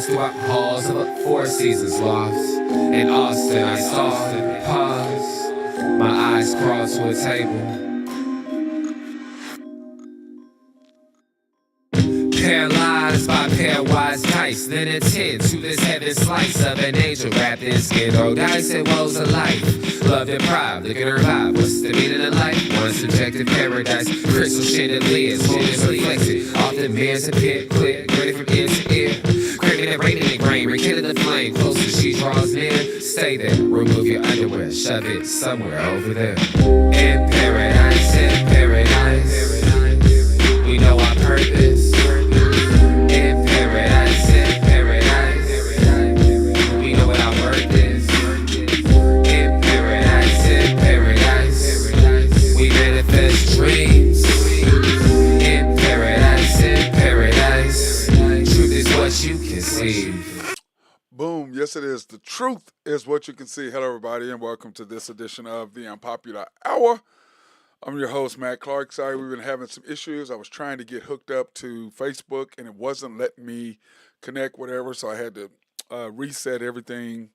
through our halls of a Four Seasons loft. In Austin, I saw pause. My eyes crawled to a table. Paralyzed by pairwise dice, then attend to this heaven slice of an angel wrapped in skin. Roll dice and woes of life. Love and pride, look at her vibe. What's the meaning of life? One subjective paradise, crystal chandeliers, focus reflected. Often mirrors appear quick, ready from ear to ear. Craving and raining in grain, rekindle the flame. Closer she draws near, stay there. Remove your underwear, shove it somewhere over there. In paradise, we know our purpose. In paradise, we know what our worth is. In paradise, we manifest dreams. In paradise, truth is what you can see. Boom. Yes, it is. The truth is what you can see. Hello, everybody, and welcome to this edition of the Unpopular Hour. I'm your host, Matt Clark. Sorry, we've been having some issues. I was trying to get hooked up to Facebook, and it wasn't letting me connect, whatever, so I had to reset everything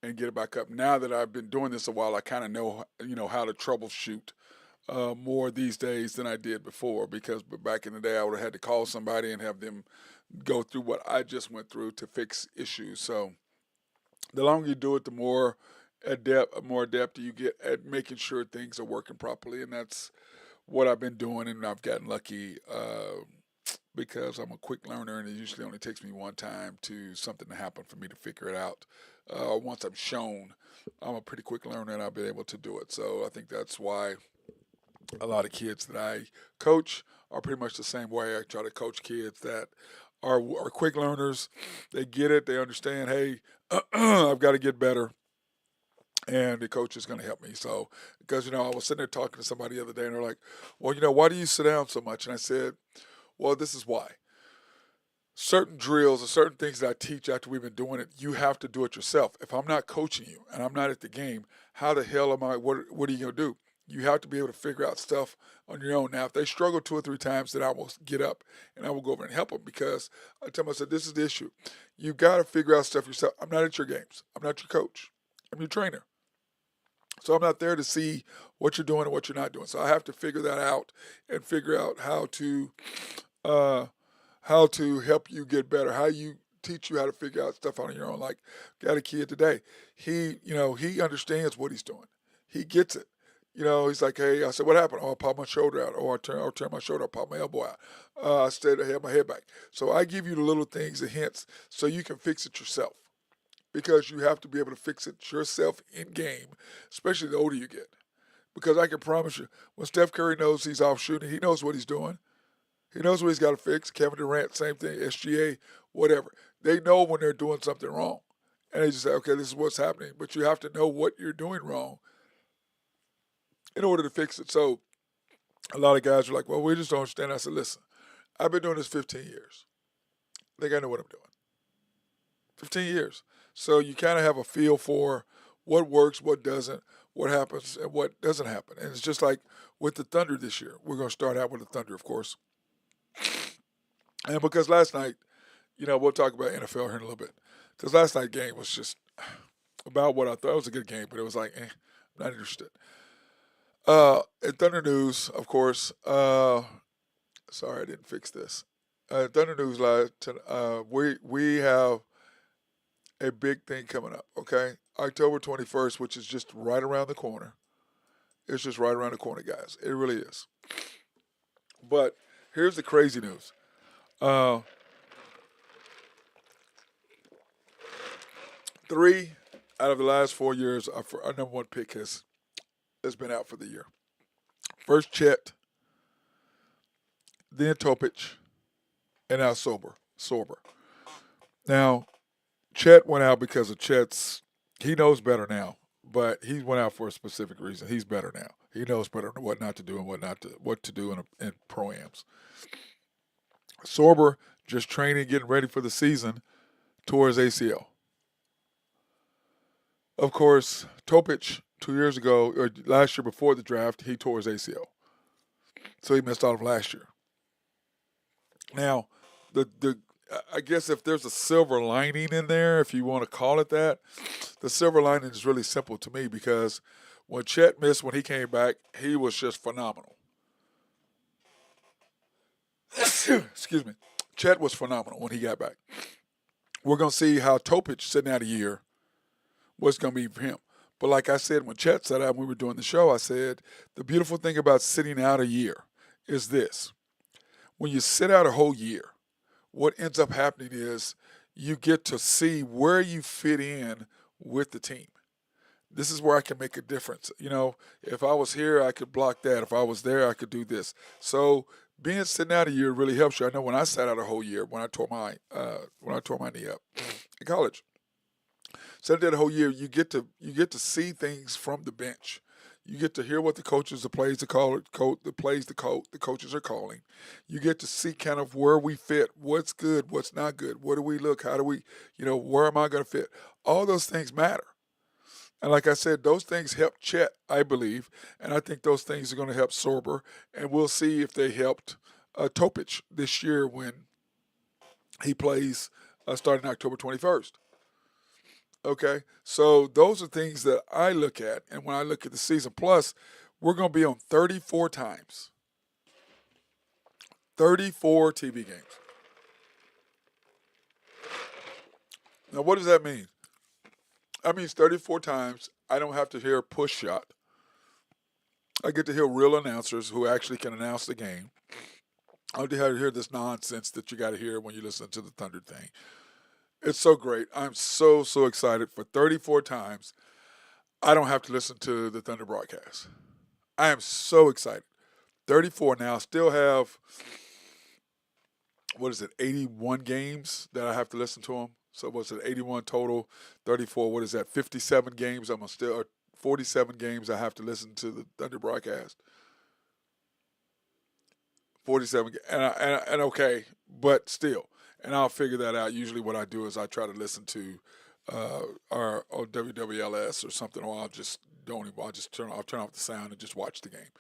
and get it back up. Now that I've been doing this a while, I kind of know, how to troubleshoot more these days than I did before, because back in the day, I would have had to call somebody and have them go through what I just went through to fix issues. So the longer you do it, the more adept you get at making sure things are working properly, and that's what I've been doing. And I've gotten lucky because I'm a quick learner, and it usually only takes me one time to something to happen for me to figure it out. Once I'm shown, I'm a pretty quick learner, and I've been able to do it. So I think that's why a lot of kids that I coach are pretty much the same way. I try to coach kids that are quick learners. They get it. They understand, hey, I've got to get better, and the coach is going to help me. So, because, I was sitting there talking to somebody the other day, and they're like, well, why do you sit down so much? And I said, well, this is why. Certain drills or certain things that I teach after we've been doing it, you have to do it yourself. If I'm not coaching you and I'm not at the game, how the hell am I, what are you going to do? You have to be able to figure out stuff on your own. Now, if they struggle 2 or 3 times, then I will get up and I will go over and help them, because I tell them, I said, this is the issue. You got to figure out stuff yourself. I'm not at your games. I'm not your coach. I'm your trainer. So I'm not there to see what you're doing and what you're not doing. So I have to figure that out and figure out how to help you get better, teach you how to figure out stuff on your own. Like, got a kid today. He understands what he's doing. He gets it. He's like, hey, I said, what happened? Oh, I popped my shoulder out. Oh, I'll turn my shoulder, I popped my elbow out. I stayed, I had my head back. So I give you the little things, the hints, so you can fix it yourself. Because you have to be able to fix it yourself in game, especially the older you get. Because I can promise you, when Steph Curry knows he's off shooting, he knows what he's doing. He knows what he's got to fix. Kevin Durant, same thing, SGA, whatever. They know when they're doing something wrong. And they just say, okay, this is what's happening. But you have to know what you're doing wrong in order to fix it. So a lot of guys are like, well, we just don't understand. I said, listen, I've been doing this 15 years. I think I know what I'm doing. 15 years. So you kind of have a feel for what works, what doesn't, what happens, and what doesn't happen. And it's just like with the Thunder this year. We're going to start out with the Thunder, of course. And because last night, we'll talk about NFL here in a little bit. Because last night's game was just about what I thought. It was a good game, but it was like, I'm not interested. In Thunder News, of course, sorry I didn't fix this. Thunder News Live, we have a big thing coming up, okay? October 21st, which is just right around the corner. It's just right around the corner, guys. It really is. But here's the crazy news. 3 out of the last 4 years, our number one pick has been out for the year. First Chet, then Topich, and now Sorber. Now, Chet went out because of he knows better now, but he went out for a specific reason. He's better now. He knows better what not to do and what to do in pro-ams. Sorber, just training, getting ready for the season, tore his ACL. Of course, Topich, 2 years ago, or last year before the draft, he tore his ACL. So he missed out of last year. Now, I guess if there's a silver lining in there, if you want to call it that, the silver lining is really simple to me because when Chet missed when he came back, he was just phenomenal. Excuse me. Chet was phenomenal when he got back. We're going to see how Topic sitting out a year, what's going to be for him. But like I said, when Chet sat out when we were doing the show, I said the beautiful thing about sitting out a year is this. When you sit out a whole year, what ends up happening is you get to see where you fit in with the team. This is where I can make a difference. If I was here, I could block that. If I was there, I could do this. So being sitting out a year really helps you. I know when I sat out a whole year, when I tore my knee up in college, sat out a whole year, you get to see things from the bench. You get to hear what the coaches, the plays, the coaches are calling. You get to see kind of where we fit, what's good, what's not good, where do we look, how do we, where am I going to fit? All those things matter. And like I said, those things help Chet, I believe, and I think those things are going to help Sorber, and we'll see if they helped Topic this year when he plays starting October 21st. Okay, so those are things that I look at, and when I look at the season, plus we're going to be on 34 times, 34 TV games. Now, what does that mean? That means 34 times I don't have to hear a push shot. I get to hear real announcers who actually can announce the game. I don't have to hear this nonsense that you got to hear when you listen to the Thunder thing. It's so great. I'm so, so excited. For 34 times, I don't have to listen to the Thunder broadcast. I am so excited. 34 now. Still have, 81 games that I have to listen to them. So what's it, 81 total, 34, what is that, 57 games? 47 games I have to listen to the Thunder broadcast. 47, and okay, but still. And I'll figure that out. Usually what I do is I try to listen to our WWLS or something, or I'll just turn off the sound and just watch the game.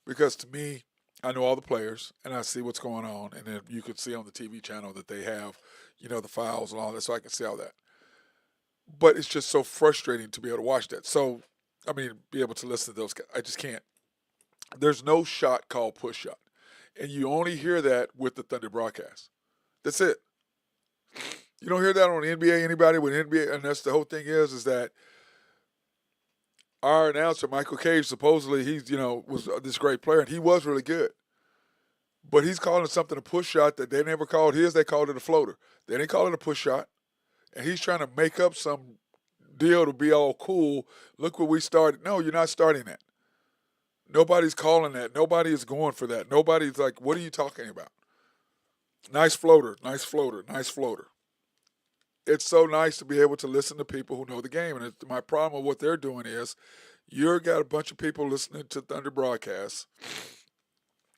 Because to me, I know all the players and I see what's going on, and then you can see on the TV channel that they have, the files and all that, so I can see all that. But it's just so frustrating to be able to watch that. So, be able to listen to those guys. I just can't. There's no shot called push shot. And you only hear that with the Thunder broadcast. That's it. You don't hear that on the NBA, anybody with NBA, and that's the whole thing is that our announcer, Michael Cage, supposedly was this great player, and he was really good. But he's calling something a push shot that they never called his. They called it a floater. They didn't call it a push shot. And he's trying to make up some deal to be all cool. Look what we started. No, you're not starting that. Nobody's calling that. Nobody is going for that. Nobody's like, what are you talking about? Nice floater, nice floater, nice floater. It's so nice to be able to listen to people who know the game. And my problem with what they're doing is you've got a bunch of people listening to Thunder broadcasts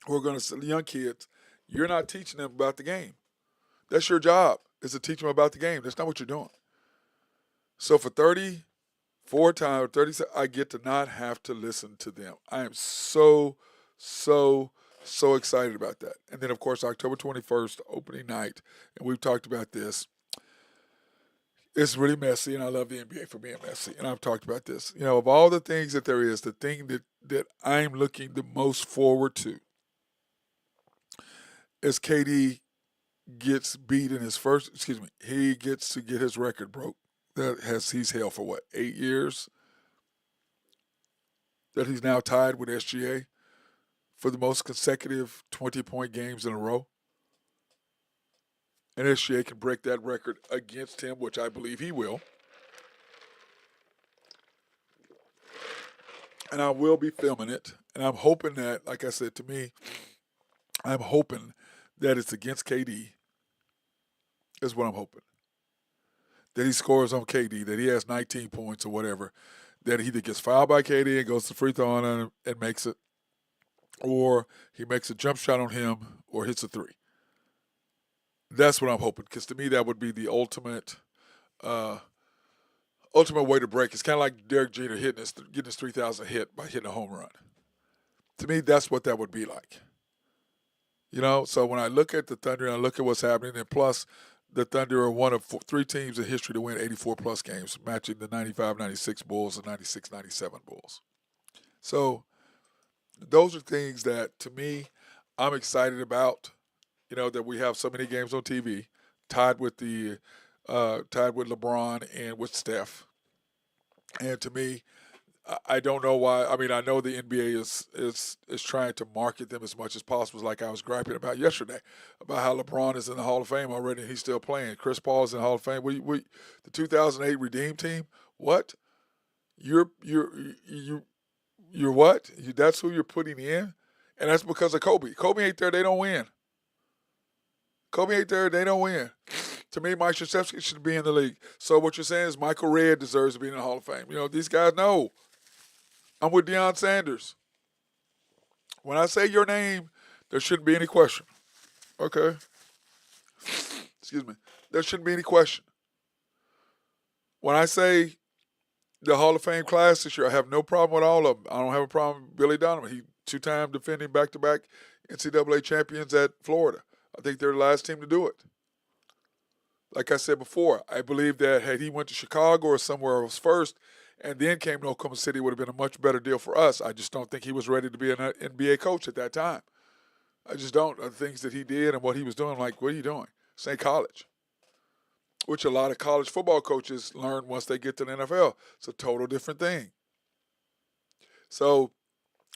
who are going to, young kids, you're not teaching them about the game. That's your job, is to teach them about the game. That's not what you're doing. So for 34 times, 30, I get to not have to listen to them. I am so, so, so excited about that. And then, of course, October 21st, opening night, and we've talked about this. It's really messy, and I love the NBA for being messy. And I've talked about this. Of all the things that there is, the thing that I'm looking the most forward to is KD gets beat in his he gets to get his record broke. He's held for 8 years? That he's now tied with SGA for the most consecutive 20-point games in a row. And SGA can break that record against him, which I believe he will. And I will be filming it. And I'm hoping that, like I said, to me, I'm hoping that it's against KD, is what I'm hoping. That he scores on KD, that he has 19 points or whatever, that he either gets fouled by KD and goes to free throw on him and makes it, or he makes a jump shot on him or hits a three. That's what I'm hoping, because to me that would be the ultimate way to break. It's kind of like Derek Jeter getting his 3,000 hit by hitting a home run. To me, that's what that would be like. So when I look at the Thunder and I look at what's happening, and plus the Thunder are one of three teams in history to win 84-plus games, matching the 95-96 Bulls and 96-97 Bulls. So those are things that, to me, I'm excited about. That we have so many games on TV, tied with tied with LeBron and with Steph. And to me, I don't know why. I mean, I know the NBA is trying to market them as much as possible. Like I was griping about yesterday, about how LeBron is in the Hall of Fame already and he's still playing. Chris Paul is in the Hall of Fame. The 2008 Redeem Team. What? You're what? That's who you're putting in, and that's because of Kobe. Kobe ain't there. They don't win. Kobe ain't there. They don't win. To me, Mike Krzyzewski should be in the league. So what you're saying is Michael Redd deserves to be in the Hall of Fame. These guys know. I'm with Deion Sanders. When I say your name, there shouldn't be any question. Okay? Excuse me. There shouldn't be any question. When I say the Hall of Fame class this year, I have no problem with all of them. I don't have a problem with Billy Donovan. He two-time defending back-to-back NCAA champions at Florida. I think they're the last team to do it. Like I said before, I believe that had he went to Chicago or somewhere else first and then came to Oklahoma City, it would have been a much better deal for us. I just don't think he was ready to be an NBA coach at that time. I just don't. The things that he did and what he was doing, like, what are you doing? St. College, which a lot of college football coaches learn once they get to the NFL. It's a total different thing. So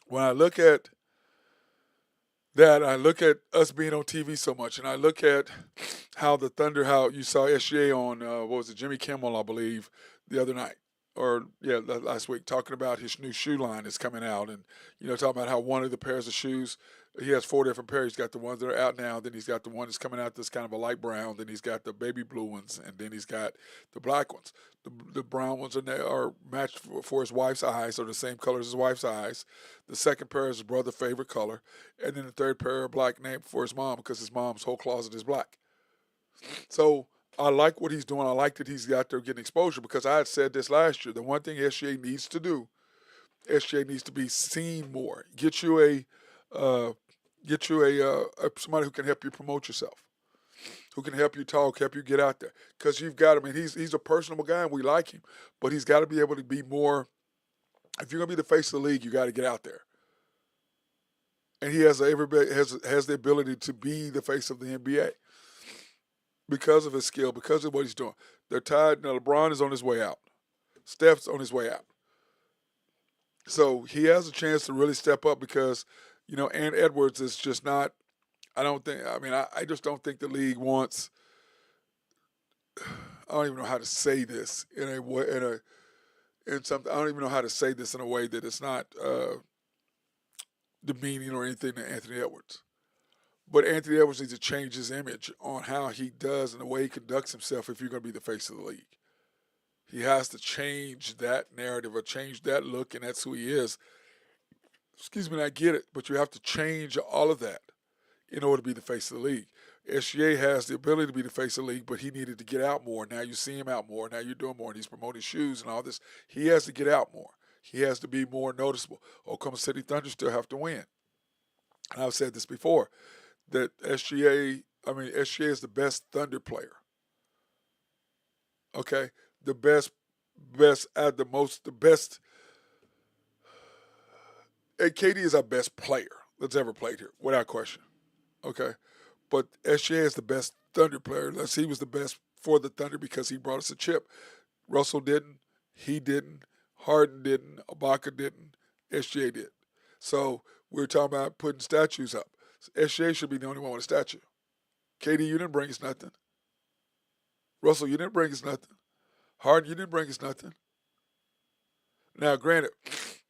when I look at that, I look at us being on TV so much, and I look at how the Thunder, how you saw SGA on, Jimmy Kimmel, I believe, the other night, last week, talking about his new shoe line that's coming out, and, talking about how one of the pairs of shoes, he has 4 different pairs. He's got the ones that are out now, then he's got the one that's coming out that's kind of a light brown, then he's got the baby blue ones, and then he's got the black ones. The brown ones are matched for his wife's eyes, or the same color as his wife's eyes. The second pair is his brother's favorite color. And then the third pair are black, named for his mom because his mom's whole closet is black. So I like what he's doing. I like that he's out there getting exposure, because I had said this last year. The one thing SGA needs to do, SGA needs to be seen more. Get you a somebody who can help you promote yourself, who can help you talk, help you get out there. Because you've got, he's a personable guy and we like him, but he's got to be able to be more. If you're going to be the face of the league, you got to get out there. And he has the ability to be the face of the NBA because of his skill, because of what he's doing. They're tied. Now LeBron is on his way out. Steph's on his way out. So he has a chance to really step up because, Ant Edwards is just not. I just don't think the league wants. I don't even know how to say this in something. I don't even know how to say this in a way that it's not demeaning or anything to Anthony Edwards. But Anthony Edwards needs to change his image on how he does and the way he conducts himself if you're going to be the face of the league. He has to change that narrative or change that look, and that's who he is. Excuse me, I get it, but you have to change all of that in order to be the face of the league. SGA has the ability to be the face of the league, but he needed to get out more. Now you see him out more. Now you're doing more, and he's promoting shoes and all this. He has to get out more. He has to be more noticeable. Oklahoma City Thunder still have to win. And I've said this before, that SGA is the best Thunder player. Okay? The best, the best. And KD is our best player that's ever played here, without question. Okay? But SGA is the best Thunder player, unless he was the best for the Thunder because he brought us a chip. Russell didn't. He didn't. Harden didn't. Ibaka didn't. SGA did. So we're talking about putting statues up. SGA should be the only one with a statue. KD, you didn't bring us nothing. Russell, you didn't bring us nothing. Harden, you didn't bring us nothing. Now, granted,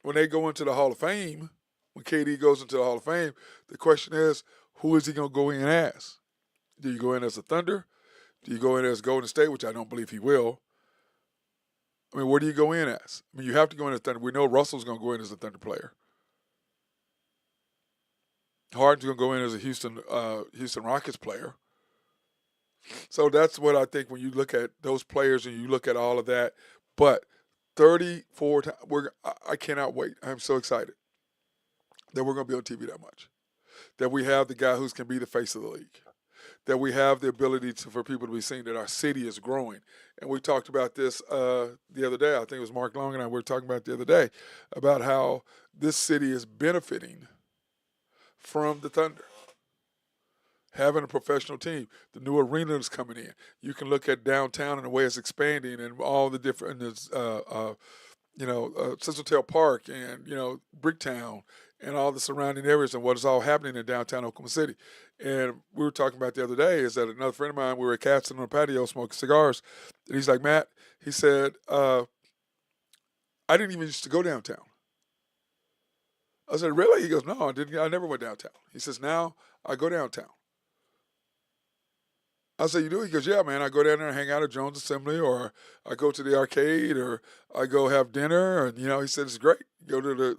when they go into the Hall of Fame, when KD goes into the Hall of Fame, the question is, who is he going to go in as? Do you go in as a Thunder? Do you go in as Golden State, which I don't believe he will? Where do you go in as? You have to go in as Thunder. We know Russell's going to go in as a Thunder player. Harden's going to go in as a Houston Rockets player. So that's what I think when you look at those players and you look at all of that. But 34 times, I cannot wait. I'm so excited that we're going to be on TV that much. That we have the guy who can be the face of the league. that we have the ability for people to be seen, that our city is growing. And we talked about this the other day. I think it was Mark Long and I were talking about it the other day about how this city is benefiting from the Thunder. Having a professional team, the new arena is coming in. You can look at downtown and the way it's expanding, and all the different, Central Park and Bricktown and all the surrounding areas and what is all happening in downtown Oklahoma City. And we were talking about the other day is that another friend of mine, we were at Catson on the patio smoking cigars, and he's like, Matt, he said, I didn't even used to go downtown. I said, really? He goes, no, I didn't. I never went downtown. He says, now I go downtown. I said, you do? He goes, yeah, man. I go down there and hang out at Jones Assembly, or I go to the arcade, or I go have dinner. And, he said, it's great. Go to the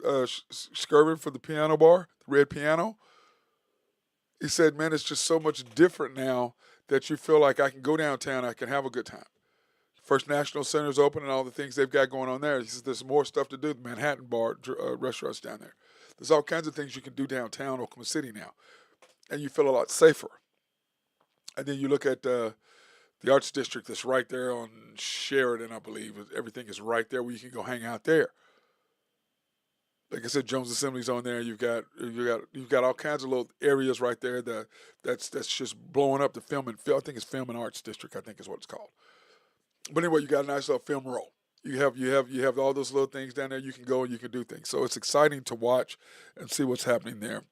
Skirvin for the piano bar, the red piano. He said, man, it's just so much different now that you feel like I can go downtown, I can have a good time. First National Center's open and all the things they've got going on there. He says, there's more stuff to do. The Manhattan bar, restaurants down there. There's all kinds of things you can do downtown Oklahoma City now. And you feel a lot safer. And then you look at the Arts District that's right there on Sheridan, I believe. Everything is right there where you can go hang out there. Like I said, Jones Assembly's on there. You've got all kinds of little areas right there that's just blowing up the film and I think it's Film and Arts District. I think is what it's called. But anyway, you got a nice little film roll. You have all those little things down there. You can go and you can do things. So it's exciting to watch and see what's happening there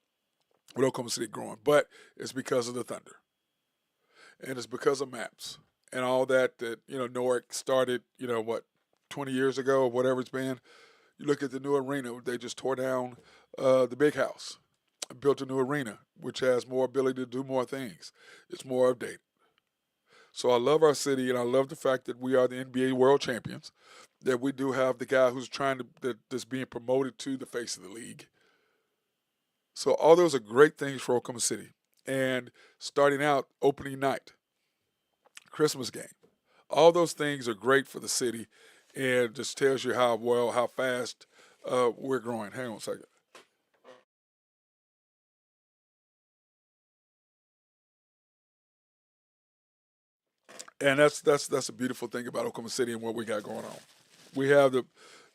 with Oklahoma City growing. But it's because of the Thunder. And it's because of maps and all that Norick started, 20 years ago or whatever it's been. You look at the new arena, they just tore down the big house, built a new arena, which has more ability to do more things. It's more updated. So I love our city, and I love the fact that we are the NBA world champions, that we do have the guy who's that's being promoted to the face of the league. So all those are great things for Oklahoma City. And starting out opening night, Christmas game, all those things are great for the city, and just tells you how fast we're growing. Hang on a second. And that's a beautiful thing about Oklahoma City and what we got going on.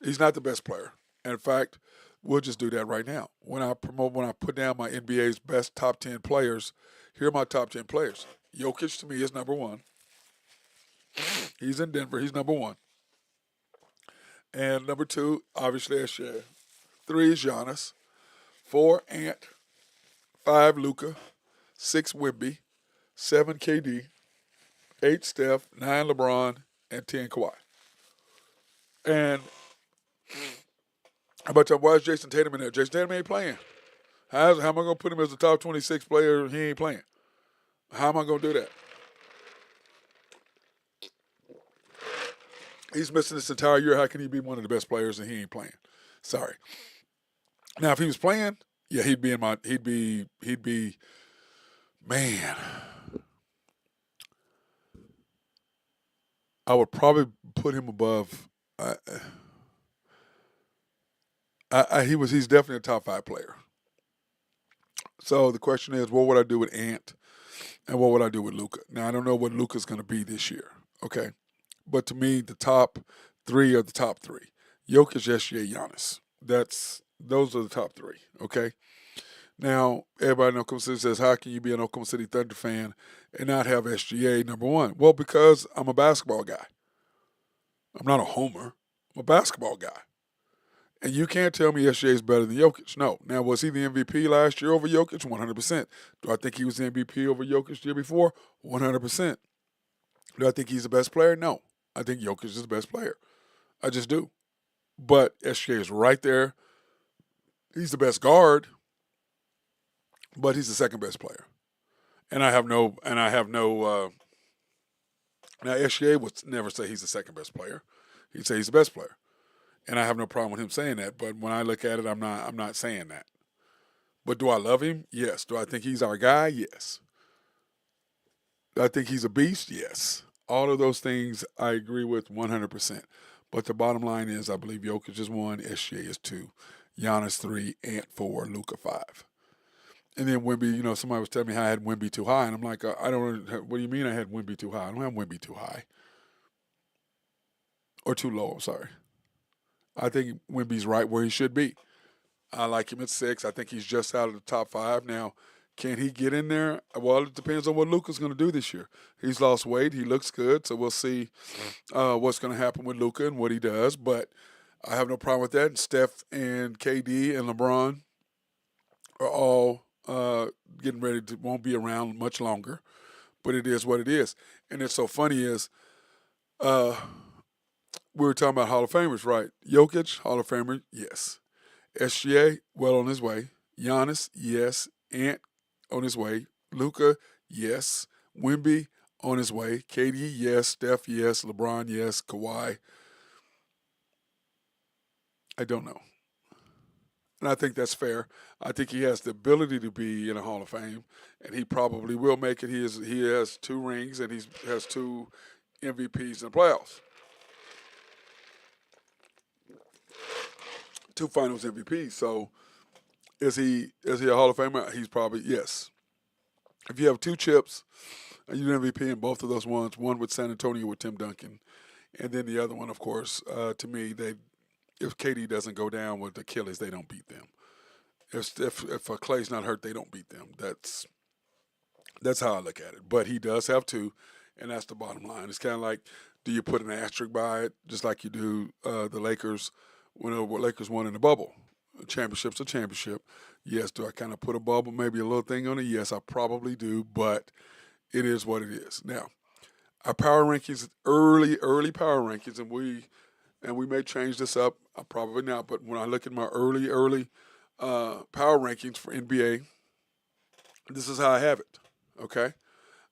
He's not the best player. In fact, we'll just do that right now. When I put down my NBA's best top 10 players, here are my top 10 players. Jokic to me is number one. He's in Denver. He's number one. And number two, obviously, SJ. Three is Giannis. Four, Ant. Five, Luka. Six, Wemby. Seven, KD. Eight, Steph. Nine, LeBron. And 10, Kawhi. And how about y'all? Why is Jason Tatum in there? Jason Tatum ain't playing. How am I going to put him as the top 26 player and he ain't playing? How am I going to do that? He's missing this entire year. How can he be one of the best players and he ain't playing? Sorry. Now, if he was playing, yeah, he'd be, man. I would probably put him above. He's definitely a top 5 player. So the question is, what would I do with Ant, and what would I do with Luka? Now I don't know what Luka's going to be this year. Okay, but to me, the top 3 are the top 3. Jokic, SGA, Giannis. Those are the top 3. Okay. Now everybody in Oklahoma City says, how can you be an Oklahoma City Thunder fan and not have SGA number 1? Well, because I'm a basketball guy. I'm not a homer. I'm a basketball guy. And you can't tell me SGA is better than Jokic. No. Now, was he the MVP last year over Jokic? 100%. Do I think he was the MVP over Jokic the year before? 100%. Do I think he's the best player? No. I think Jokic is the best player. I just do. But SGA is right there. He's the best guard, but he's the second best player. And I have no. Now SGA would never say he's the second best player. He'd say he's the best player. And I have no problem with him saying that. But when I look at it, I'm not saying that. But do I love him? Yes. Do I think he's our guy? Yes. Do I think he's a beast? Yes. All of those things I agree with 100%. But the bottom line is I believe Jokic is 1, SGA is 2, Giannis 3, Ant 4, Luka 5. And then Wimby, somebody was telling me how I had Wimby too high, and I'm like, I don't. What do you mean I had Wimby too high? I don't have Wimby too high or too low. I'm sorry. I think Wimby's right where he should be. I like him at 6. I think he's just out of the top 5 now. Can he get in there? Well, it depends on what Luka's going to do this year. He's lost weight. He looks good, so we'll see what's going to happen with Luka and what he does. But I have no problem with that. And Steph and KD and LeBron are all getting ready to won't be around much longer. But it is what it is. And it's so funny is uh, we were talking about Hall of Famers, right? Jokic, Hall of Famer, yes. SGA, well on his way. Giannis, yes. Ant, on his way. Luka, yes. Wimby, on his way. KD, yes. Steph, yes. LeBron, yes. Kawhi, I don't know. And I think that's fair. I think he has the ability to be in a Hall of Fame, and he probably will make it. He has 2 rings, and he has 2 MVPs in the playoffs. 2 Finals MVPs. So is he a Hall of Famer? He's probably yes. If you have 2 chips and you're an MVP in both of those ones, one with San Antonio with Tim Duncan, and then the other one, of course, to me, if KD doesn't go down with Achilles, they don't beat them. If Clay's not hurt, they don't beat them. That's how I look at it. But he does have 2, and that's the bottom line. It's kind of like, do you put an asterisk by it, just like you do the Lakers when the Lakers won in the bubble? A championship's a championship. Yes, do I kind of put a bubble, maybe a little thing on it? Yes, I probably do, but it is what it is. Now, our power rankings, early power rankings, and we may change this up, probably not, but when I look at my early power rankings for NBA, this is how I have it. Okay,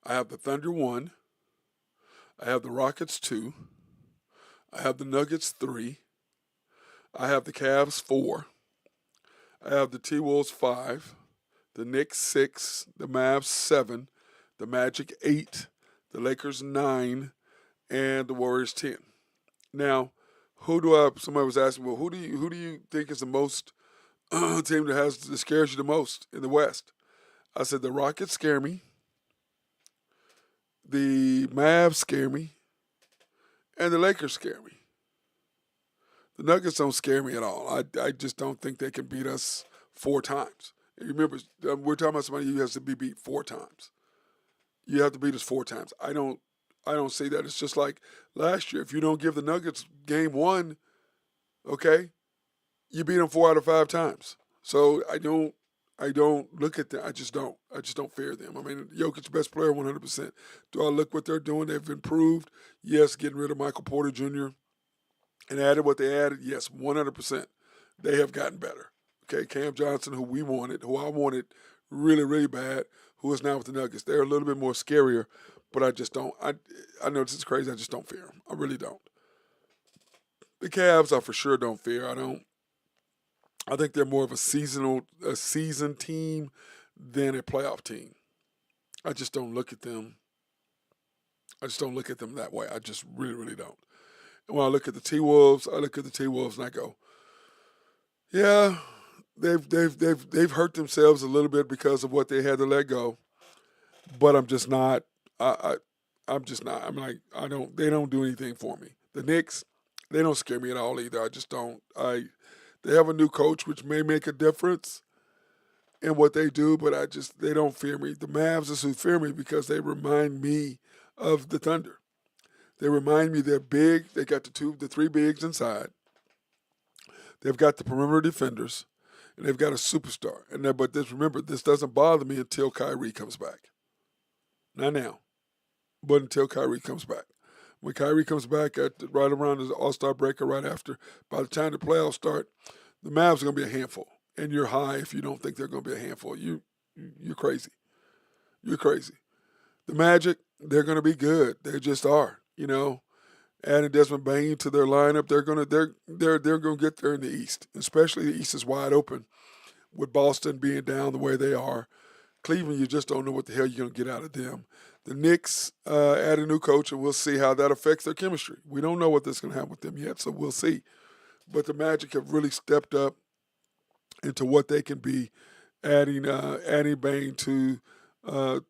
I have the Thunder 1, I have the Rockets 2, I have the Nuggets 3, I have the Cavs 4, I have the T-Wolves 5, the Knicks 6, the Mavs 7, the Magic 8, the Lakers 9, and the Warriors 10. Now, somebody was asking, well, who do you think is the most team that scares you the most in the West? I said the Rockets scare me, the Mavs scare me, and the Lakers scare me. The Nuggets don't scare me at all. I just don't think they can beat us 4 times. And remember, we're talking about somebody who has to be beat 4 times. You have to beat us 4 times. I don't see that. It's just like last year. If you don't give the Nuggets game 1, okay, you beat them 4 out of 5 times. So I don't look at them. I just don't fear them. I mean, Jokic's best player 100%. Do I look what they're doing? They've improved. Yes, getting rid of Michael Porter Jr. and added what they added. Yes, 100%. They have gotten better. Okay, Cam Johnson, who I wanted really, really bad, who is now with the Nuggets. They're a little bit more scarier, but I just don't. I know this is crazy. I just don't fear them. I really don't. The Cavs, I for sure don't fear. I think they're more of a seasoned team than a playoff team. I just don't look at them. I just don't look at them that way. I just really, really don't. And when I look at the T-Wolves, and I go, yeah, they've hurt themselves a little bit because of what they had to let go. But I'm just not. I'm just not. I'm like I don't. They don't do anything for me. The Knicks, they don't scare me at all either. I just don't. They have a new coach, which may make a difference in what they do, but they don't fear me. The Mavs is who fear me because they remind me of the Thunder. They remind me they're big. They got the 3 bigs inside. They've got the perimeter defenders, and they've got a superstar. But remember, this doesn't bother me until Kyrie comes back. Not now, but until Kyrie comes back. When Kyrie comes back right around the All-Star break or right after, by the time the playoffs start, the Mavs are going to be a handful. And you're high if you don't think they're going to be a handful. You're crazy. You're crazy. The Magic, they're going to be good. They just are. Adding Desmond Bain to their lineup, they're going to get there in the East. Especially the East is wide open with Boston being down the way they are. Cleveland, you just don't know what the hell you're going to get out of them. The Knicks add a new coach, and we'll see how that affects their chemistry. We don't know what this is going to happen with them yet, so we'll see. But the Magic have really stepped up into what they can be adding Bain to what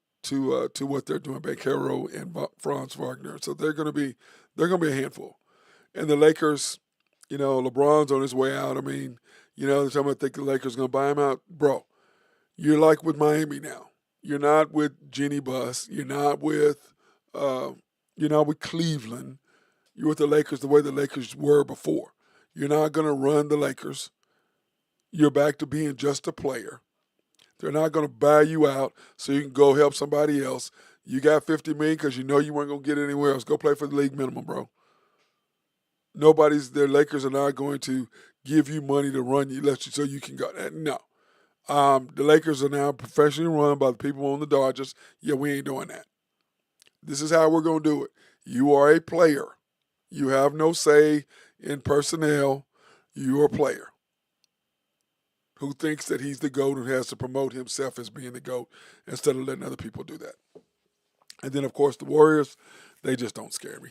they're doing, Bankero and Franz Wagner. So they're gonna be a handful. And the Lakers, LeBron's on his way out. I mean, they're talking about think the Lakers gonna buy him out, bro. You're like with Miami now. You're not with Jeannie Buss. Uh, you're not with Cleveland. You're with the Lakers the way the Lakers were before. You're not gonna run the Lakers. You're back to being just a player. They're not going to buy you out so you can go help somebody else. You got $50 million because you know you weren't going to get anywhere else. Go play for the league minimum, bro. Their Lakers are not going to give you money to run you, let you so you can go. No. The Lakers are now professionally run by the people on the Dodgers. Yeah, we ain't doing that. This is how we're going to do it. You are a player. You have no say in personnel. You are a player who thinks that he's the GOAT and has to promote himself as being the GOAT instead of letting other people do that. And then, of course, the Warriors, they just don't scare me.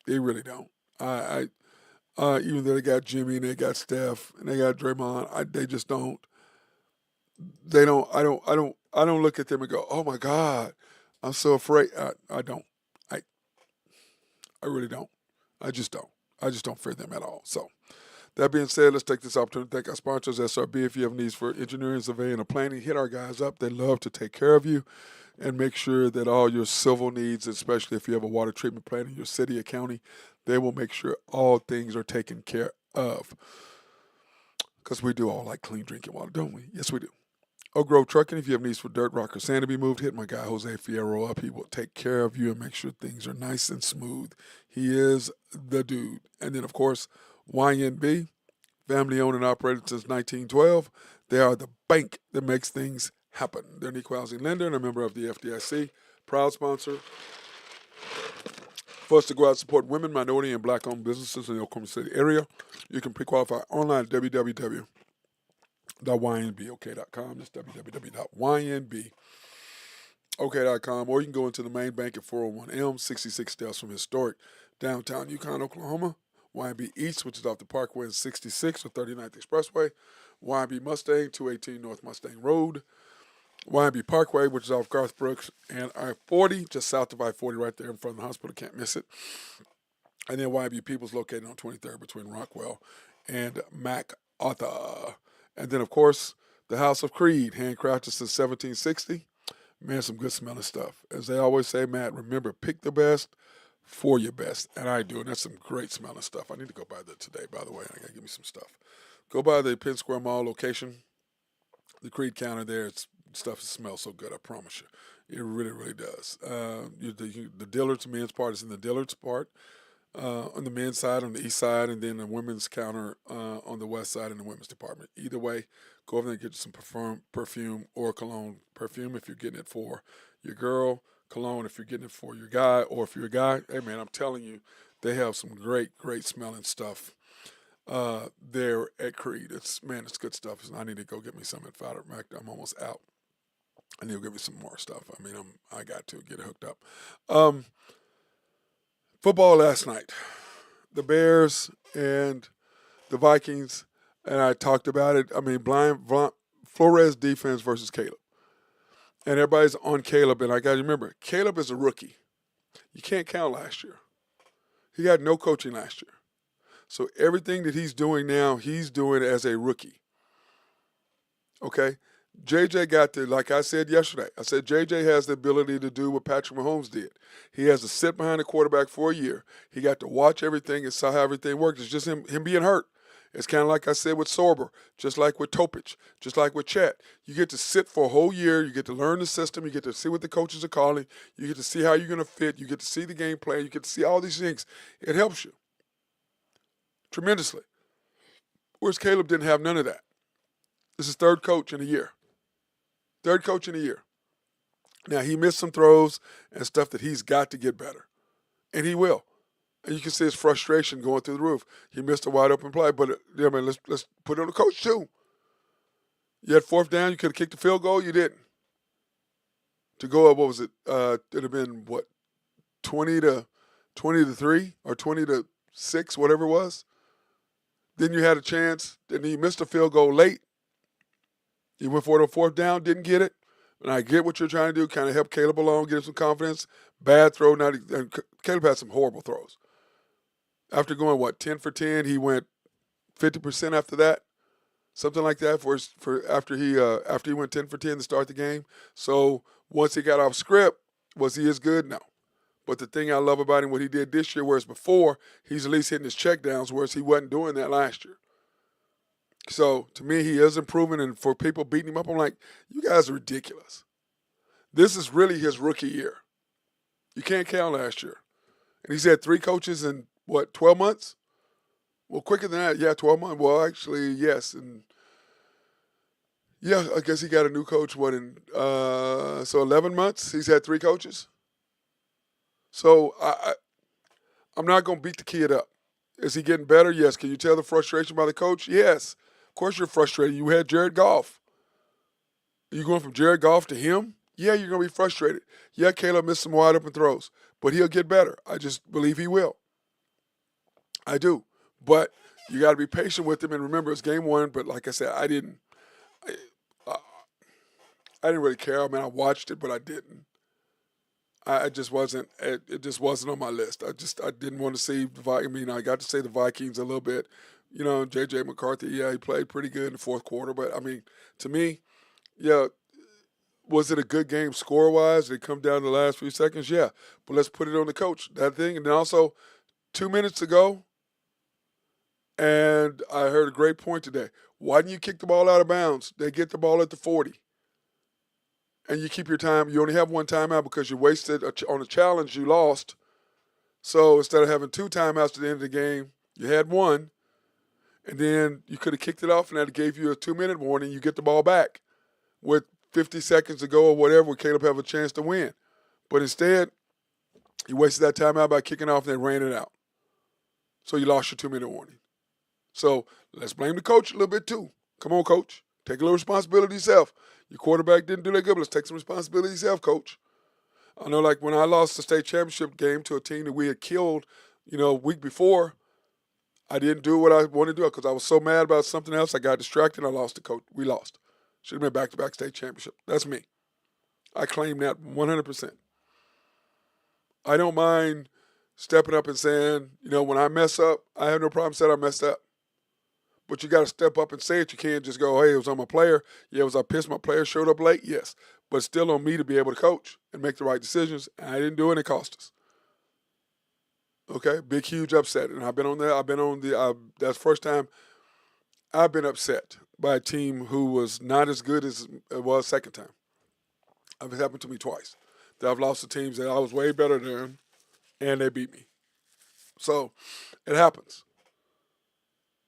They really don't. Even though they got Jimmy and they got Steph and they got Draymond, they just don't. They don't. I don't look at them and go, "Oh my God, I'm so afraid." I don't. I really don't. I just don't. I just don't fear them at all. So. That being said, let's take this opportunity to thank our sponsors, SRB. If you have needs for engineering, surveying, or planning, hit our guys up. They love to take care of you and make sure that all your civil needs, especially if you have a water treatment plant in your city or county, they will make sure all things are taken care of. Because we do all like clean drinking water, don't we? Yes, we do. Oak Grove Trucking, if you have needs for dirt, rock, or sand to be moved, hit my guy Jose Fierro up. He will take care of you and make sure things are nice and smooth. He is the dude. And then, of course, YNB, family owned and operated since 1912. They are the bank that makes things happen. They're an equal housing lender and a member of the FDIC. Proud sponsor for us to go out and support women, minority, and black-owned businesses in the Oklahoma City area. You can pre-qualify online at www.ynbok.com. That's www.ynbok.com. Or you can go into the main bank at 401 Elm, 66 steps from historic downtown Yukon, Oklahoma. YB East, which is off the Parkway and 66 or 39th Expressway. YB Mustang, 218 North Mustang Road. YB Parkway, which is off Garth Brooks and I-40, just south of I-40 right there in front of the hospital. Can't miss it. And then YB People's located on 23rd between Rockwell and MacArthur. And then, of course, the House of Creed, handcrafted since 1760. Man, some good smelling stuff. As they always say, Matt, remember, pick the best for your best. And I do, and that's some great smelling stuff. I need to go by that today, by the way. I got to give me some stuff. Go by the Penn Square Mall location. The Creed counter there, it's stuff that smells so good, I promise you. It really, really does. The Dillard's men's part is in the Dillard's part. On the men's side, on the east side, and then the women's counter on the west side in the women's department. Either way, go over there and get you some perfume or cologne. Perfume if you're getting it for your girl, cologne if you're getting it for your guy, or if you're a guy, hey man, I'm telling you, they have some great, great smelling stuff there at Creed. It's good stuff. I need to go get me some at Fowler Mac. I'm almost out. I need to get me some more stuff. I mean, I got to get it hooked up. Football last night, the Bears and the Vikings, and I talked about it. I mean, Flores defense versus Caleb. And everybody's on Caleb, and I got to remember, Caleb is a rookie. You can't count last year. He had no coaching last year. So everything that he's doing now, he's doing as a rookie. Okay? JJ got to, like I said yesterday, I said JJ has the ability to do what Patrick Mahomes did. He has to sit behind the quarterback for a year. He got to watch everything and saw how everything worked. It's just him being hurt. It's kind of like I said with Sorber, just like with Topich, just like with Chet. You get to sit for a whole year. You get to learn the system. You get to see what the coaches are calling. You get to see how you're going to fit. You get to see the game plan. You get to see all these things. It helps you tremendously. Whereas Caleb didn't have none of that. This is third coach in a year. Third coach in a year. Now, he missed some throws and stuff that he's got to get better. And he will. And you can see his frustration going through the roof. He missed a wide open play, but let's put it on the coach too. You had fourth down, you could have kicked the field goal, you didn't. To go up, what was it? It'd have been 20 to 3 or 20 to 6, whatever it was. Then you had a chance, and you missed a field goal late. He went for it on fourth down, didn't get it. And I get what you're trying to do, kind of help Caleb along, get him some confidence. Bad throw. And Caleb had some horrible throws. After going, 10 for 10, he went 50% after that. Something like that after he went 10 for 10 to start the game. So once he got off script, was he as good? No. But the thing I love about him, what he did this year, whereas before, he's at least hitting his checkdowns, whereas he wasn't doing that last year. So to me, he is improving, and for people beating him up, I'm like, you guys are ridiculous. This is really his rookie year. You can't count last year. And he's had 3 coaches in, 12 months? Well, quicker than that, yeah, 12 months. Well, actually, yes. And yeah, I guess he got a new coach, so 11 months? He's had 3 coaches? So I'm not going to beat the kid up. Is he getting better? Yes. Can you tell the frustration by the coach? Yes. Of course you're frustrated. You had Jared Goff. Are you going from Jared Goff to him? Yeah, you're going to be frustrated. Yeah, Caleb missed some wide open throws, but he'll get better. I just believe he will. I do. But you got to be patient with him, and remember, it's game 1. But like I said, I didn't really care. I mean, I watched it, but I didn't. I just wasn't. It just wasn't on my list. I didn't want to see the Vikings. I mean, I got to say the Vikings a little bit. J.J. McCarthy. Yeah, he played pretty good in the fourth quarter. But I mean, to me, yeah, was it a good game score wise? Did it come down to the last few seconds? Yeah, but let's put it on the coach. That thing, and then also 2 minutes ago, and I heard a great point today. Why didn't you kick the ball out of bounds? They get the ball at the 40. And you keep your time. You only have 1 timeout because you wasted on a challenge you lost. So instead of having 2 timeouts at the end of the game, you had 1. And then you could have kicked it off, and that gave you a 2-minute warning. You get the ball back with 50 seconds to go or whatever, would Caleb have a chance to win. But instead, you wasted that timeout by kicking off, and they ran it out. So you lost your 2-minute warning. So let's blame the coach a little bit too. Come on, coach. Take a little responsibility yourself. Your quarterback didn't do that good, but let's take some responsibility yourself, coach. I know, like, when I lost the state championship game to a team that we had killed, a week before, I didn't do what I wanted to do because I was so mad about something else. I got distracted and I lost the coach. We lost. Should have been back-to-back state championship. That's me. I claim that 100%. I don't mind stepping up and saying, when I mess up, I have no problem saying I messed up. But you got to step up and say it. You can't just go, hey, it was on my player. Yeah, was I pissed my player showed up late? Yes. But it's still on me to be able to coach and make the right decisions. And I didn't do it, and it cost us. Okay? Big, huge upset. And I've been on there. That's the first time I've been upset by a team who was not as good as it was second time. It's happened to me twice. That I've lost to teams that I was way better than, and they beat me. So it happens.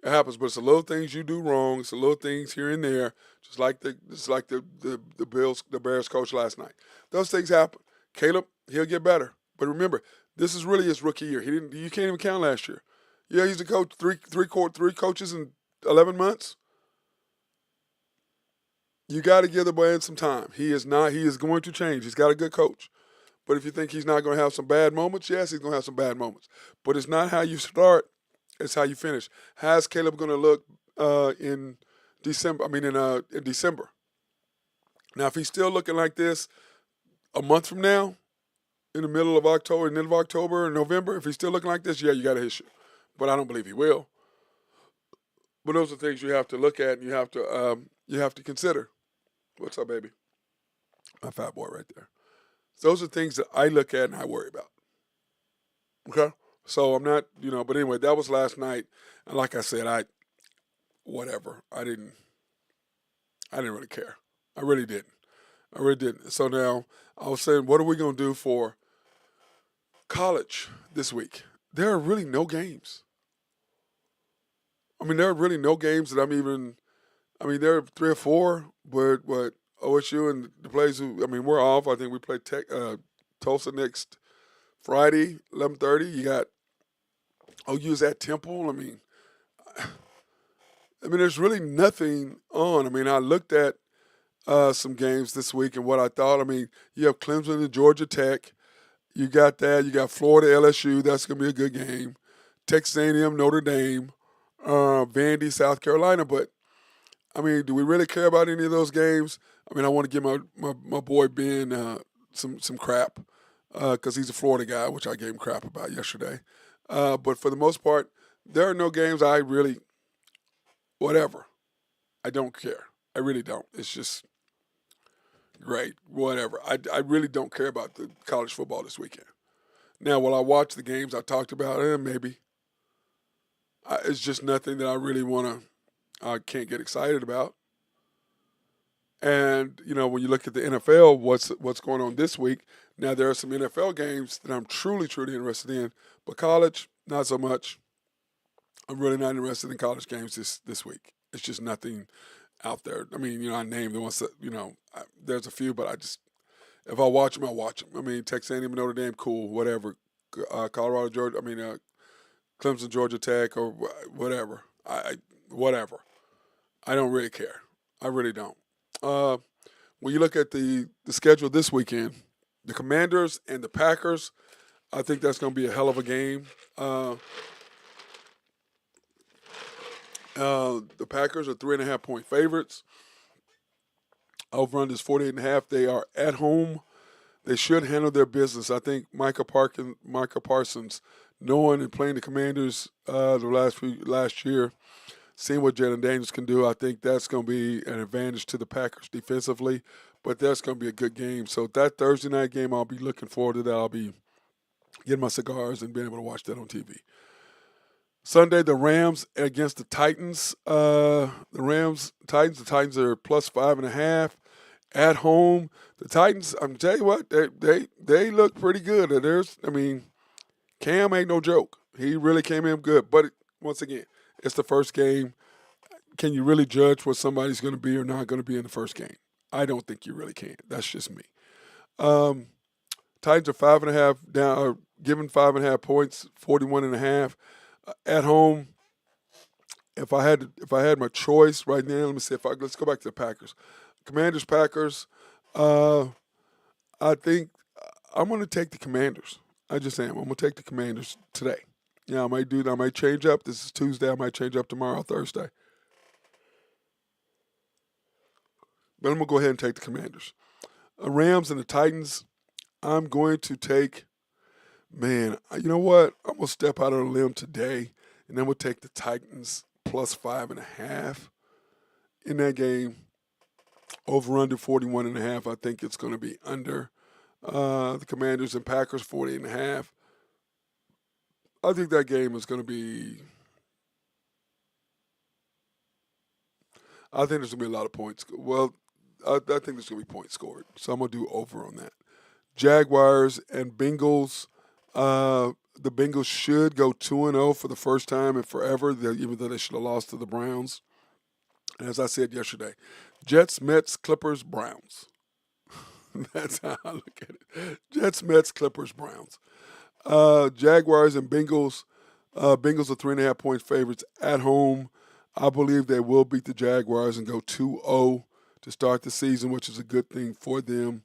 It happens, but it's the little things you do wrong. It's the little things here and there, just like the Bears coach last night. Those things happen. Caleb, he'll get better. But remember, this is really his rookie year. You can't even count last year. Yeah, he's the coach. Three coaches in 11 months. You got to give the man some time. He is going to change. He's got a good coach. But if you think he's not going to have some bad moments, yes, he's going to have some bad moments. But it's not how you start. It's how you finish. How's Caleb going to look in December? In December. Now, if he's still looking like this a month from now, in the middle of October, or November, if he's still looking like this, yeah, you got an issue. But I don't believe he will. But those are things you have to look at and you have to consider. What's up, baby? My fat boy right there. Those are things that I look at and I worry about. Okay? So I'm not, but anyway, that was last night. And like I said, I didn't really care. I really didn't. So now I was saying, what are we going to do for college this week? There are really no games. There are really no games that there are 3 or 4, but OSU and the plays we're off. I think we play Tulsa next Friday, 11:30. You got OU's at Temple. There's really nothing on. I looked at some games this week and what I thought. You have Clemson and Georgia Tech. You got that. You got Florida, LSU. That's going to be a good game. Texas A&M, Notre Dame, Vandy, South Carolina. But I mean, do we really care about any of those games? I mean, I want to give my boy Ben some crap because he's a Florida guy, which I gave him crap about yesterday. But for the most part, there are no games I really, whatever. I don't care. I really don't. It's just great, whatever. I really don't care about the college football this weekend. Now, will I watch the games I talked about? Maybe. It's just nothing that I really want to, I can't get excited about. And when you look at the NFL, what's going on this week? Now there are some NFL games that I'm truly interested in, but college not so much. I'm really not interested in college games this week. It's just nothing out there. I mean, I named the ones that there's a few, but if I watch them, I watch them. I mean, Texas A&M, Notre Dame, cool, whatever. Colorado, Georgia. I mean, Clemson, Georgia Tech, or whatever. Whatever. I don't really care. I really don't. Uh, when you look at the schedule this weekend, the Commanders and the Packers, I think that's going to be a hell of a game. The Packers are 3.5-point favorites. Over-under is 48.5. They are at home. They should handle their business. I think Micah Parsons, knowing and playing the Commanders last year, seeing what Jalen Daniels can do, I think that's going to be an advantage to the Packers defensively. But that's going to be a good game. So that Thursday night game, I'll be looking forward to that. I'll be getting my cigars and being able to watch that on TV. Sunday, the Rams against the Titans. The Titans are plus 5.5 at home. The Titans, I'm tell you what, they look pretty good. Cam ain't no joke. He really came in good. But once again, it's the first game. Can you really judge what somebody's going to be or not going to be in the first game? I don't think you really can. That's just me. Titans are 5.5 down, or given 5.5 points, 41.5 at home. If I had my choice right now, let me see. Let's go back to the Packers, Commanders, Packers. I think I'm going to take the Commanders. I just am. I'm going to take the Commanders today. Yeah, I might do that. I might change up. This is Tuesday. I might change up tomorrow, Thursday. But I'm going to go ahead and take the Commanders. Rams and the Titans, I'm going to take, man, you know what? I'm going to step out on a limb today, and then we'll take the Titans plus 5.5 in that game. Over under 41.5. I think it's going to be under. The Commanders and Packers 40.5. I think that game is going to be. I think there's going to be a lot of points. Well, I think there's going to be points scored, so I'm going to do over on that. Jaguars and Bengals. The Bengals should go 2-0 for the first time in forever, even though they should have lost to the Browns. And as I said yesterday, Jets, Mets, Clippers, Browns. That's how I look at it. Jets, Mets, Clippers, Browns. Jaguars and Bengals. Bengals are 3.5-point favorites at home. I believe they will beat the Jaguars and go 2-0 to start the season, which is a good thing for them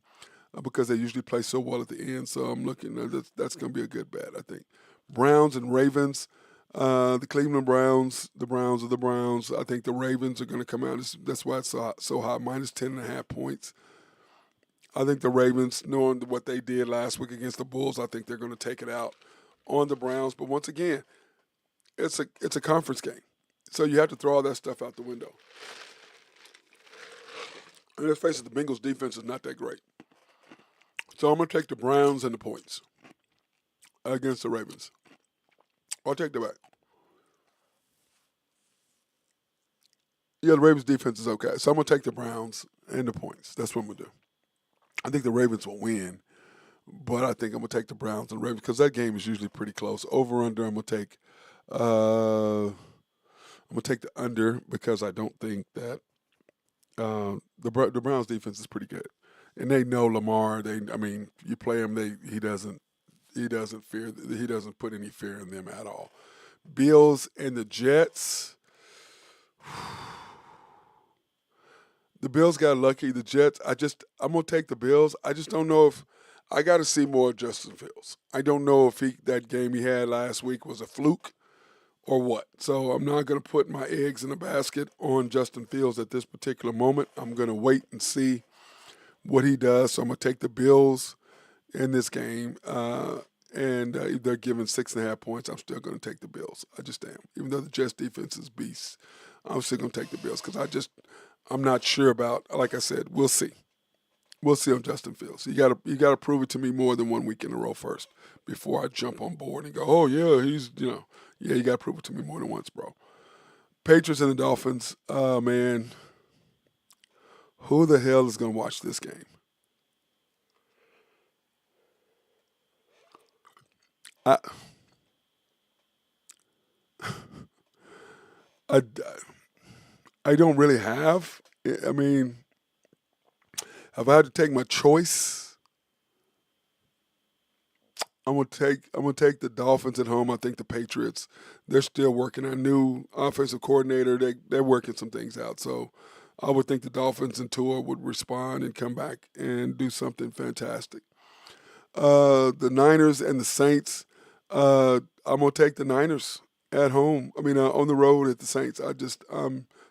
because they usually play so well at the end. So I'm looking that's going to be a good bet, I think. Browns and Ravens. The Cleveland Browns, the Browns are the Browns. I think the Ravens are going to come out. That's why it's so high, minus 10.5 points. I think the Ravens, knowing what they did last week against the Bulls, I think they're going to take it out on the Browns. But once again, it's a conference game. So you have to throw all that stuff out the window. And let's face it, the Bengals' defense is not that great. So I'm going to take the Browns and the points against the Ravens. I'll take that back. Yeah, the Ravens' defense is okay. So I'm going to take the Browns and the points. That's what I'm going to do. I think the Ravens will win, but I think I'm going to take the Browns and Ravens because that game is usually pretty close. Over under, I'm going to take the under because I don't think that the Browns' defense is pretty good, and they know Lamar. You play him, he doesn't put any fear in them at all. Bills and the Jets. The Bills got lucky. The Jets, I'm going to take the Bills. I just don't know if I got to see more of Justin Fields. I don't know if that game he had last week was a fluke or what. So I'm not going to put my eggs in a basket on Justin Fields at this particular moment. I'm going to wait and see what he does. So I'm going to take the Bills in this game. And if they're giving 6.5 points, I'm still going to take the Bills. I just am. Even though the Jets defense is beast, I'm still going to take the Bills because I'm not sure about, like I said, we'll see. We'll see on Justin Fields. You gotta prove it to me more than 1 week in a row first before I jump on board and go, oh yeah, yeah, you gotta prove it to me more than once, bro. Patriots and the Dolphins, man, who the hell is gonna watch this game? I I, I don't really have. I mean, if I had to take my choice, I'm gonna take the Dolphins at home. I think the Patriots, they're still working. Our new offensive coordinator, they're working some things out. So I would think the Dolphins and Tua would respond and come back and do something fantastic. The Niners and the Saints, I'm gonna take the Niners at home. I mean, on the road at the Saints.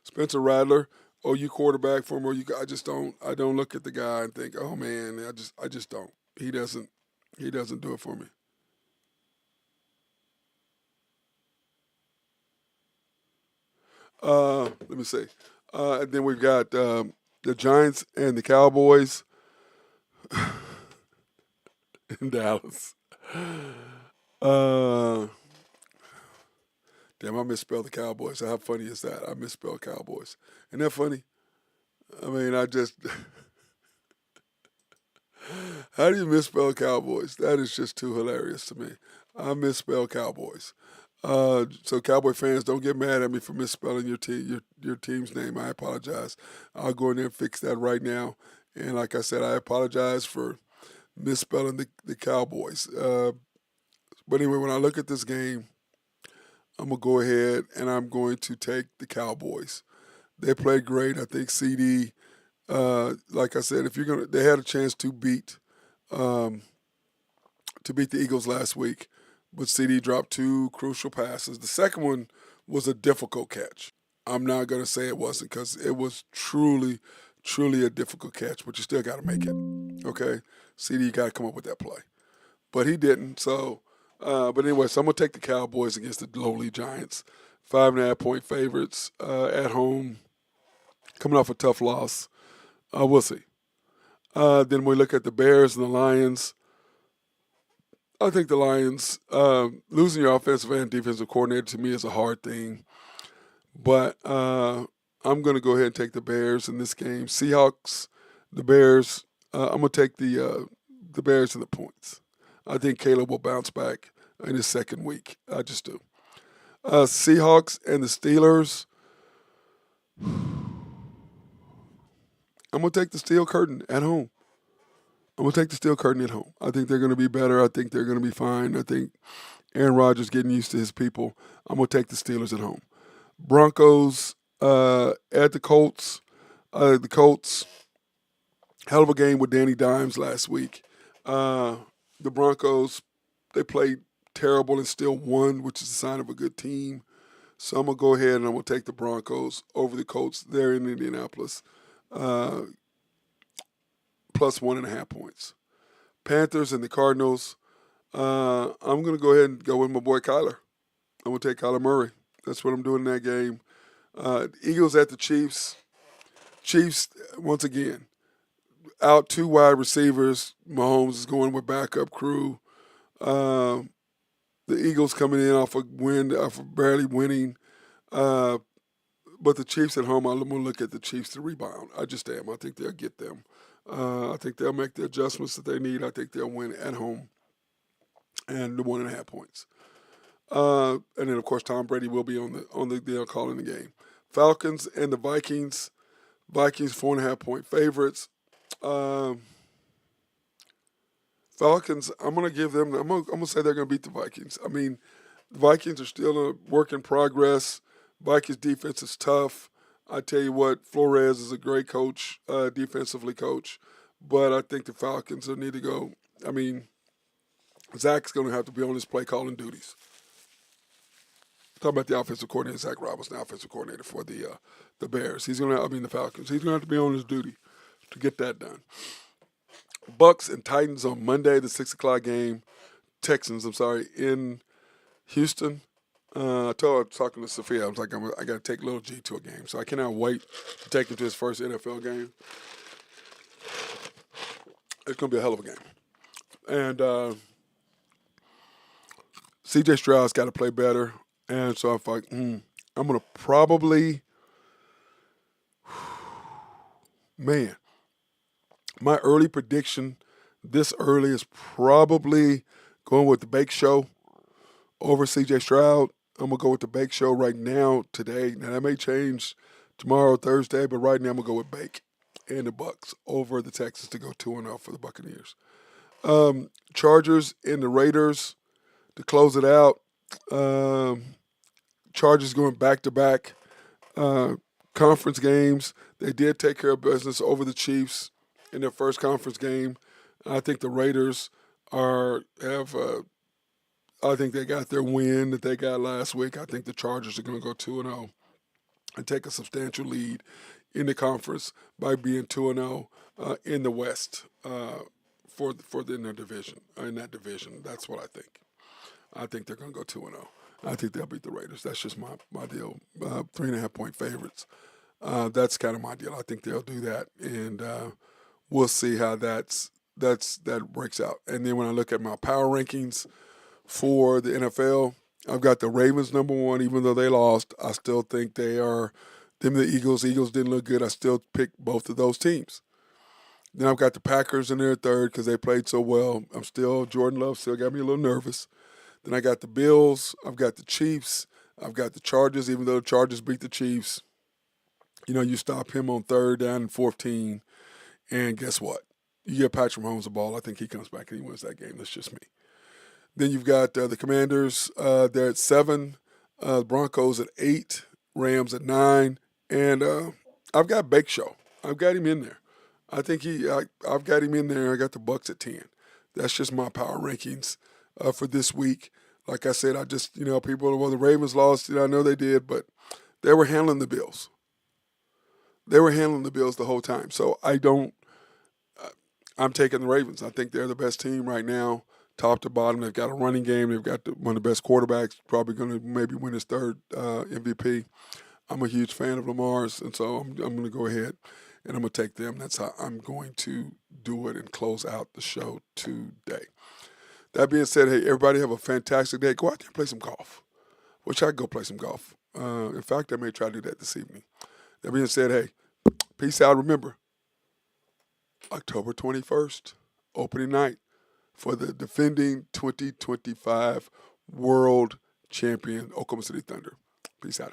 Spencer Rattler, OU quarterback for him. I don't look at the guy and think, oh man, I just don't. He doesn't do it for me. Let me see. And then we've got the Giants and the Cowboys in Dallas. Uh, Damn, I misspelled the Cowboys. How funny is that? I misspelled Cowboys. Isn't that funny? I mean, how do you misspell Cowboys? That is just too hilarious to me. I misspelled Cowboys. So Cowboy fans, don't get mad at me for misspelling your team's name. I apologize. I'll go in there and fix that right now. And like I said, I apologize for misspelling the Cowboys. But anyway, when I look at this game, I'm gonna go ahead and I'm going to take the Cowboys. They played great. I think CD, like I said, they had a chance um, to beat the Eagles last week, but CD dropped two crucial passes. The second one was a difficult catch. I'm not gonna say it wasn't because it was truly, truly a difficult catch, but you still got to make it. Okay, CD got to come up with that play, but he didn't. So, but anyway, so I'm gonna take the Cowboys against the lowly Giants, 5.5 point favorites at home, coming off a tough loss. We'll see. Then we look at the Bears and the Lions. I think the Lions losing your offensive and defensive coordinator to me is a hard thing, but I'm going to go ahead and take the Bears in this game. Seahawks, the Bears. I'm going to take the Bears in the points. I think Caleb will bounce back in his second week. I just do. Seahawks and the Steelers. I'm going to take the Steel Curtain at home. I'm going to take the Steel Curtain at home. I think they're going to be better. I think they're going to be fine. I think Aaron Rodgers getting used to his people. I'm going to take the Steelers at home. Broncos at the Colts. The Colts, hell of a game with Danny Dimes last week. The Broncos, they played terrible and still won, which is a sign of a good team. So I'm going to go ahead and I'm going to take the Broncos over the Colts there in Indianapolis, plus 1.5 points. Panthers and the Cardinals, I'm going to go ahead and go with my boy Kyler. I'm going to take Kyler Murray. That's what I'm doing in that game. Eagles at the Chiefs. Chiefs, once again, out two wide receivers. Mahomes is going with backup crew. The Eagles coming in off of barely winning. But the Chiefs at home, I'm going to look at the Chiefs to rebound. I just am. I think they'll get them. I think they'll make the adjustments that they need. I think they'll win at home and the 1.5 points. And then of course Tom Brady will be on the deal calling the game. Falcons and the Vikings. Vikings 4.5 point favorites. Falcons. I'm gonna give them. I'm gonna say they're gonna beat the Vikings. I mean, the Vikings are still a work in progress. Vikings defense is tough. I tell you what, Flores is a great coach, defensively coach, but I think the Falcons will need to go. I mean, Zach's going to have to be on his play calling duties. Talking about the offensive coordinator, Zach Robinson, the offensive coordinator for the Bears. The Falcons. He's going to have to be on his duty to get that done. Bucks and Titans on Monday, the 6 o'clock game. Texans, in Houston. I was talking to Sophia, I was like, I got to take little G to a game. So I cannot wait to take him to his first NFL game. It's going to be a hell of a game. And C.J. Stroud's got to play better. And so I'm like, I'm going to probably, man, my early prediction this early is probably going with the Bake Show over C.J. Stroud. I'm going to go with the Bake Show right now, today. Now, that may change tomorrow, Thursday, but right now I'm going to go with Bake and the Bucks over the Texans to go 2-0 for the Buccaneers. Chargers and the Raiders to close it out. Chargers going back-to-back conference games. They did take care of business over the Chiefs in their first conference game. I think the Raiders I think they got their win that they got last week. I think the Chargers are going to go 2-0 and take a substantial lead in the conference by being 2-0 in the West in their division. In that division, that's what I think. I think they're going to go 2-0. I think they'll beat the Raiders. That's just my deal. 3.5-point favorites. That's kind of my deal. I think they'll do that, and we'll see how that breaks out. And then when I look at my power rankings for the NFL, I've got the Ravens number one. Even though they lost, I still think they are. Them the Eagles. Eagles didn't look good. I still pick both of those teams. Then I've got the Packers in their third because they played so well. Jordan Love still got me a little nervous. Then I got the Bills. I've got the Chiefs. I've got the Chargers, even though the Chargers beat the Chiefs. You stop him on third down and 14, and guess what? You get Patrick Mahomes the ball. I think he comes back and he wins that game. That's just me. Then you've got the Commanders. They're at 7. Broncos at 8. Rams at 9. And I've got Bake Show. I've got him in there. I think I've got him in there. I got the Bucks at 10. That's just my power rankings for this week. Like I said, people, the Ravens lost. I know they did, but they were handling the Bills. They were handling the Bills the whole time. So I'm taking the Ravens. I think they're the best team right now, top to bottom. They've got a running game. They've got one of the best quarterbacks, probably going to maybe win his third MVP. I'm a huge fan of Lamar's, and so I'm going to go ahead and I'm going to take them. That's how I'm going to do it and close out the show today. That being said, hey, everybody have a fantastic day. Go out there and play some golf. Wish I could go play some golf. In fact, I may try to do that this evening. That being said, hey, peace out. Remember, October 21st, opening night for the defending 2025 World Champion Oklahoma City Thunder. Peace out.